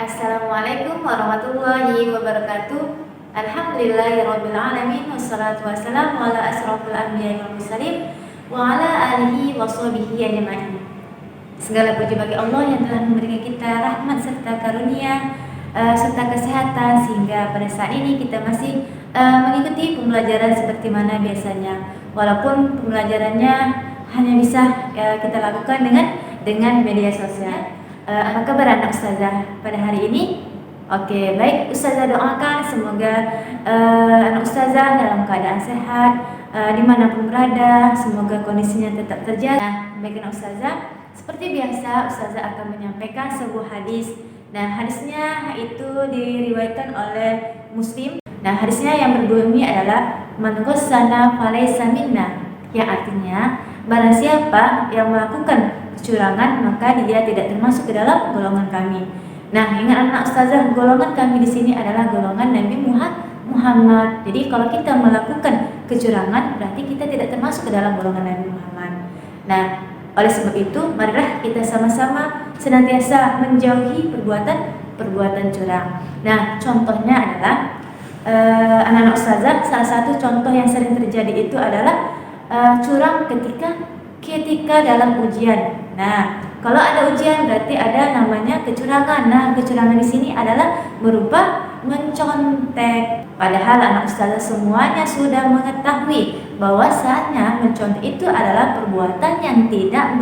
Assalamualaikum warahmatullahi wabarakatuh. Alhamdulillahirabbil alamin wassalatu wassalamu ala asrofil anbiya'i wal mursalin wa ala alihi washabihi ajmain. Segala puji bagi Allah yang telah memberikan kita rahmat serta karunia serta kesehatan sehingga pada saat ini kita masih mengikuti pembelajaran seperti mana biasanya. Walaupun pembelajarannya hanya bisa kita lakukan dengan media sosial. Apa kabar anak ustazah pada hari ini? Oke, baik, ustazah doakan semoga anak ustazah dalam keadaan sehat dimanapun berada, semoga kondisinya tetap terjaga. Baik anak ustazah, seperti biasa ustazah akan menyampaikan sebuah hadis. Nah, hadisnya itu diriwayatkan oleh Muslim. Nah, hadisnya yang berbunyi adalah man ghassana falaysa minna, yang artinya barang siapa yang melakukan kecurangan maka dia tidak termasuk ke dalam golongan kami. Nah, ingat anak ustazah, golongan kami di sini adalah golongan Nabi Muhammad. Jadi kalau kita melakukan kecurangan berarti kita tidak termasuk ke dalam golongan Nabi Muhammad. Nah, oleh sebab itu marilah kita sama-sama senantiasa menjauhi perbuatan curang. Nah, contohnya adalah anak-anak ustazah, salah satu contoh yang sering terjadi itu adalah curang ketika dalam ujian. Nah, kalau ada ujian berarti ada namanya kecurangan. Nah, kecurangan di sini adalah berupa mencontek. Padahal anak ustazah semuanya sudah mengetahui bahwasanya mencontek itu adalah perbuatan yang tidak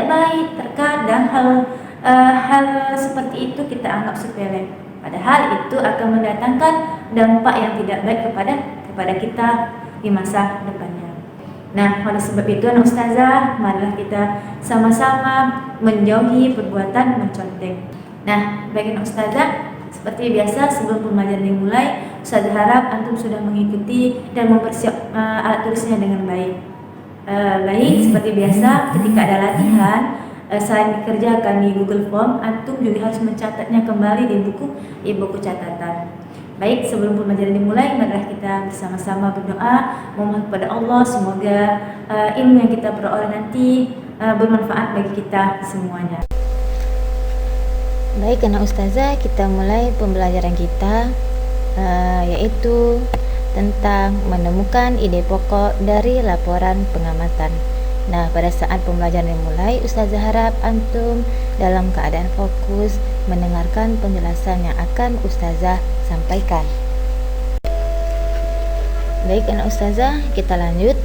baik. Terkadang hal seperti itu kita anggap sepele. Padahal itu akan mendatangkan dampak yang tidak baik kepada kita di masa depannya. Nah, oleh sebab itu anak ustazah, marilah kita sama-sama menjauhi perbuatan mencontek. Nah, bagi anak ustazah, seperti biasa sebelum pembelajaran dimulai, ustazah harap antum sudah mengikuti dan mempersiapkan alat tulisnya dengan baik. Seperti biasa ketika ada latihan, selain dikerjakan di Google Form, antum juga harus mencatatnya kembali di buku catatan. Baik, sebelum pembelajaran dimulai, marilah kita bersama-sama berdoa, memohon kepada Allah semoga ilmu yang kita peroleh nanti bermanfaat bagi kita semuanya. Baik anak ustazah, kita mulai pembelajaran kita yaitu tentang menemukan ide pokok dari laporan pengamatan. Nah, pada saat pembelajaran dimulai, ustazah harap antum dalam keadaan fokus mendengarkan penjelasan yang akan ustazah sampaikan. Baik anak ustazah, kita lanjut.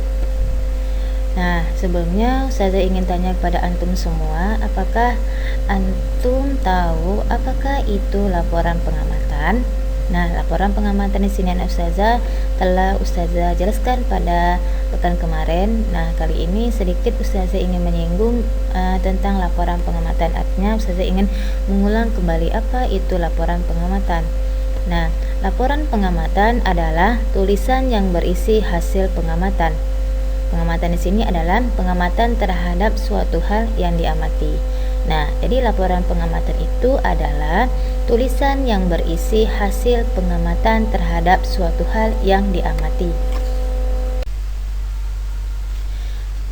Nah, sebelumnya ustazah ingin tanya kepada antum semua, apakah antum tahu apakah itu laporan pengamatan? Nah, laporan pengamatan di sini anak ustazah telah ustazah jelaskan pada pekan kemarin. Nah, kali ini sedikit ustazah ingin menyinggung tentang laporan pengamatan. Artinya ustazah ingin mengulang kembali apa itu laporan pengamatan. Nah, laporan pengamatan adalah tulisan yang berisi hasil pengamatan. Pengamatan di sini adalah pengamatan terhadap suatu hal yang diamati. Nah, jadi laporan pengamatan itu adalah tulisan yang berisi hasil pengamatan terhadap suatu hal yang diamati.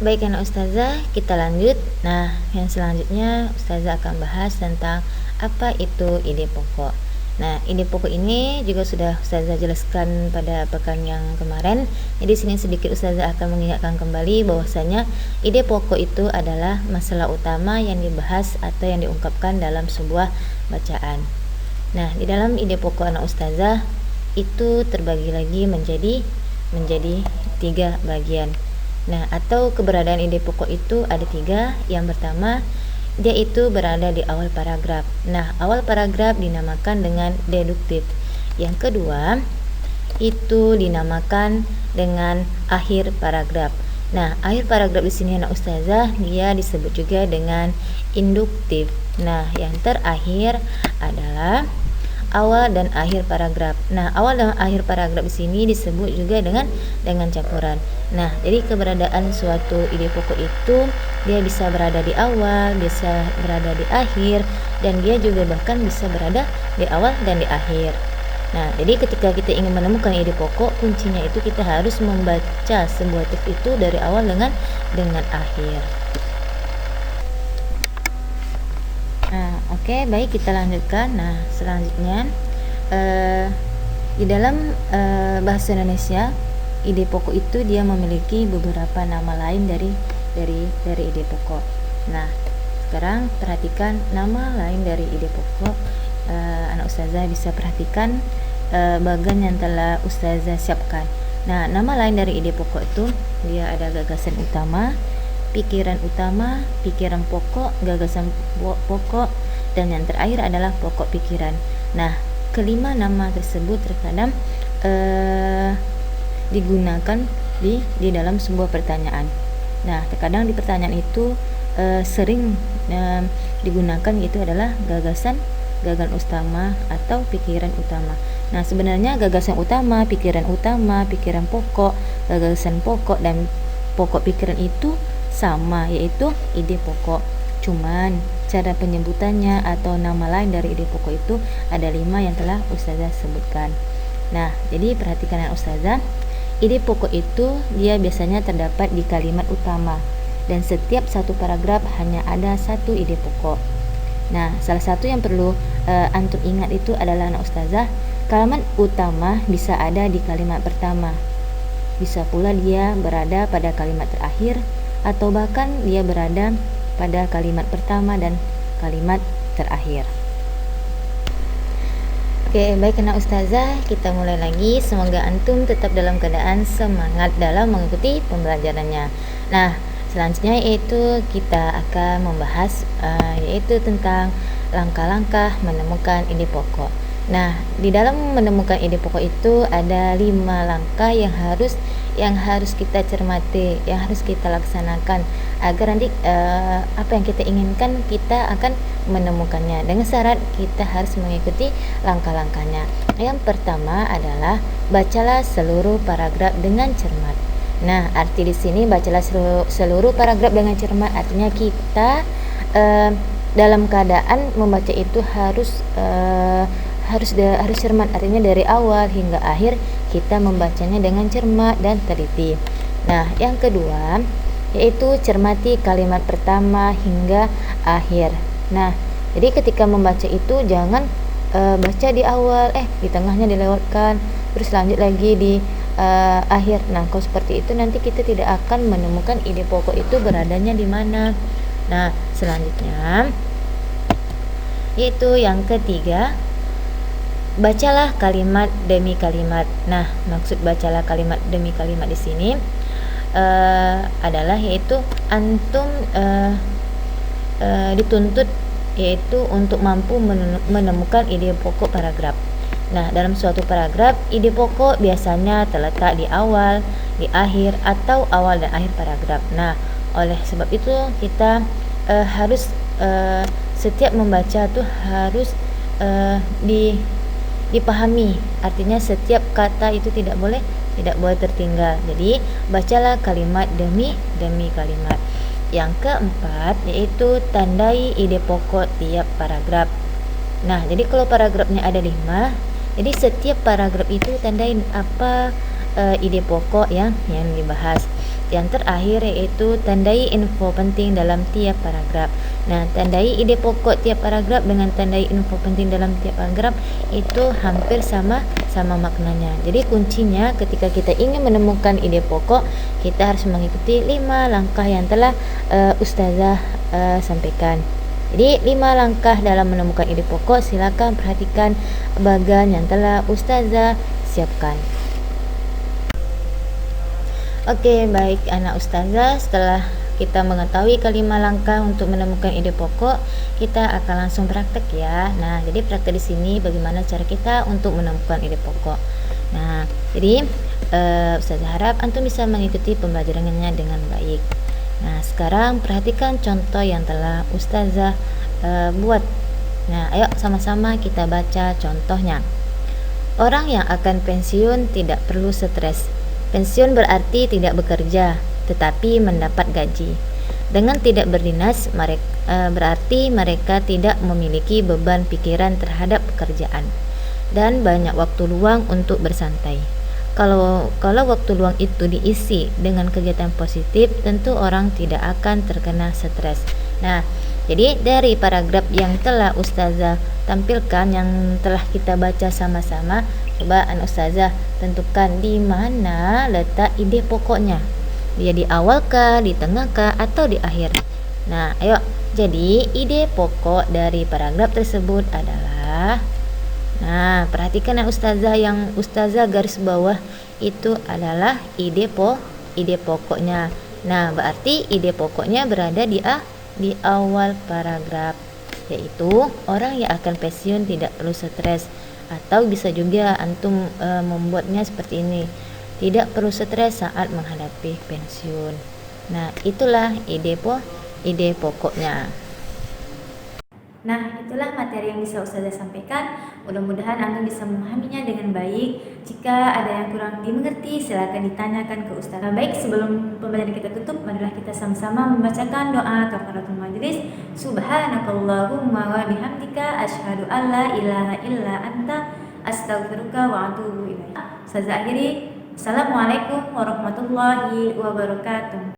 Baik anak ustazah, kita lanjut. Nah, yang selanjutnya ustazah akan bahas tentang apa itu ide pokok. Nah, ide pokok ini juga sudah ustazah jelaskan pada pekan yang kemarin. Jadi sini sedikit ustazah akan mengingatkan kembali bahwasanya ide pokok itu adalah masalah utama yang dibahas atau yang diungkapkan dalam sebuah bacaan. Nah, di dalam ide pokok anak ustazah itu terbagi lagi menjadi 3 bagian. Nah, atau keberadaan ide pokok itu ada 3. Yang pertama, dia itu berada di awal paragraf. Nah, awal paragraf dinamakan dengan deduktif. Yang kedua, itu dinamakan dengan akhir paragraf. Nah, akhir paragraf di sini anak ustazah dia disebut juga dengan induktif. Nah, yang terakhir adalah awal dan akhir paragraf. Nah, awal dan akhir paragraf di sini disebut juga dengan campuran. Nah, jadi keberadaan suatu ide pokok itu dia bisa berada di awal, bisa berada di akhir, dan dia juga bahkan bisa berada di awal dan di akhir. Nah, jadi ketika kita ingin menemukan ide pokok, kuncinya itu kita harus membaca sebuah teks itu dari awal dengan akhir. Oke, baik, kita lanjutkan. Nah, selanjutnya di dalam bahasa Indonesia, ide pokok itu dia memiliki beberapa nama lain dari ide pokok. Nah, sekarang perhatikan nama lain dari ide pokok. Anak ustazah bisa perhatikan bagan yang telah ustazah siapkan. Nah, nama lain dari ide pokok itu dia ada gagasan utama, pikiran pokok, gagasan pokok, dan yang terakhir adalah pokok pikiran. Nah, kelima nama tersebut terkadang digunakan di dalam sebuah pertanyaan. Nah, terkadang di pertanyaan itu sering digunakan, yaitu adalah gagasan utama atau pikiran utama. Nah, sebenarnya gagasan utama, pikiran pokok, gagasan pokok dan pokok pikiran itu sama, yaitu ide pokok. Cuman cara penyebutannya atau nama lain dari ide pokok itu ada 5 yang telah ustazah sebutkan. Nah, jadi perhatikan ya ustazah, ide pokok itu dia biasanya terdapat di kalimat utama, dan setiap satu paragraf hanya ada satu ide pokok. Nah, salah satu yang perlu antum ingat itu adalah anak ustazah, kalimat utama bisa ada di kalimat pertama, bisa pula dia berada pada kalimat terakhir, atau bahkan dia berada pada kalimat pertama dan kalimat terakhir. Oke, baik anak ustazah, kita mulai lagi. Semoga antum tetap dalam keadaan semangat dalam mengikuti pembelajarannya. Nah, selanjutnya yaitu kita akan membahas yaitu tentang langkah-langkah menemukan ide pokok. Nah, di dalam menemukan ide pokok itu ada 5 langkah yang harus kita cermati, yang harus kita laksanakan agar nanti apa yang kita inginkan kita akan menemukannya, dengan syarat kita harus mengikuti langkah-langkahnya. Yang pertama adalah bacalah seluruh paragraf dengan cermat. Nah, arti di sini bacalah seluruh paragraf dengan cermat artinya kita dalam keadaan membaca itu harus cermat, artinya dari awal hingga akhir kita membacanya dengan cermat dan teliti. Nah, yang kedua yaitu cermati kalimat pertama hingga akhir. Nah, jadi ketika membaca itu jangan baca di awal, di tengahnya dilewatkan, terus lanjut lagi di akhir. Nah, kalau seperti itu nanti kita tidak akan menemukan ide pokok itu beradanya di mana. Nah, selanjutnya yaitu yang ketiga, bacalah kalimat demi kalimat. Nah, maksud bacalah kalimat demi kalimat di sini adalah yaitu antum dituntut yaitu untuk mampu menemukan ide pokok paragraf. Nah, dalam suatu paragraf, ide pokok biasanya terletak di awal, di akhir, atau awal dan akhir paragraf. Nah, oleh sebab itu kita harus setiap membaca tuh harus dipahami, artinya setiap kata itu tidak boleh tertinggal. Jadi bacalah kalimat demi kalimat. Yang keempat yaitu tandai ide pokok tiap paragraf. Nah, jadi kalau paragrafnya ada 5, jadi setiap paragraf itu tandai apa ide pokok yang dibahas. Yang terakhir yaitu tandai info penting dalam tiap paragraf. Nah, tandai ide pokok tiap paragraf dengan tandai info penting dalam tiap paragraf itu hampir sama maknanya. Jadi kuncinya ketika kita ingin menemukan ide pokok, kita harus mengikuti 5 langkah yang telah ustazah sampaikan. Jadi 5 langkah dalam menemukan ide pokok, silakan perhatikan bagan yang telah ustazah siapkan. Oke, baik anak ustazah, setelah kita mengetahui kelima langkah untuk menemukan ide pokok, kita akan langsung praktek ya. Nah, jadi praktek di sini bagaimana cara kita untuk menemukan ide pokok. Nah, jadi ustazah harap antum bisa mengikuti pembelajarannya dengan baik. Nah, sekarang perhatikan contoh yang telah ustazah buat. Nah, ayo sama-sama kita baca contohnya. Orang yang akan pensiun tidak perlu stres. Pensiun berarti tidak bekerja, tetapi mendapat gaji. Dengan tidak berdinas, berarti mereka tidak memiliki beban pikiran terhadap pekerjaan dan banyak waktu luang untuk bersantai. Kalau waktu luang itu diisi dengan kegiatan positif, tentu orang tidak akan terkena stres. Nah, Jadi dari paragraf yang telah ustazah tampilkan, yang telah kita baca sama-sama, coba ustazah tentukan di mana letak ide pokoknya. Dia di awal kah, di tengah kah, atau di akhir? Nah, ayo. Jadi ide pokok dari paragraf tersebut adalah, nah perhatikan ya ustazah, yang ustazah garis bawah itu adalah ide pokoknya. Nah, berarti ide pokoknya berada di awal paragraf, yaitu orang yang akan pensiun tidak perlu stres, atau bisa juga antum membuatnya seperti ini, tidak perlu stres saat menghadapi pensiun. Nah, itulah ide pokoknya. Nah, itulah materi yang bisa ustazah sampaikan. Mudah-mudahan antum bisa memahaminya dengan baik. Jika ada yang kurang dimengerti, silakan ditanyakan ke ustazah. Baik, sebelum pembelajaran kita tutup, marilah kita sama-sama membacakan doa kafaratul majelis. Subhanakallahumma wa bihamdika asyhadu an la ilaha illa anta astaghfiruka wa atubu ilaik. Ustazah akhiri, Assalamualaikum warahmatullahi wabarakatuh.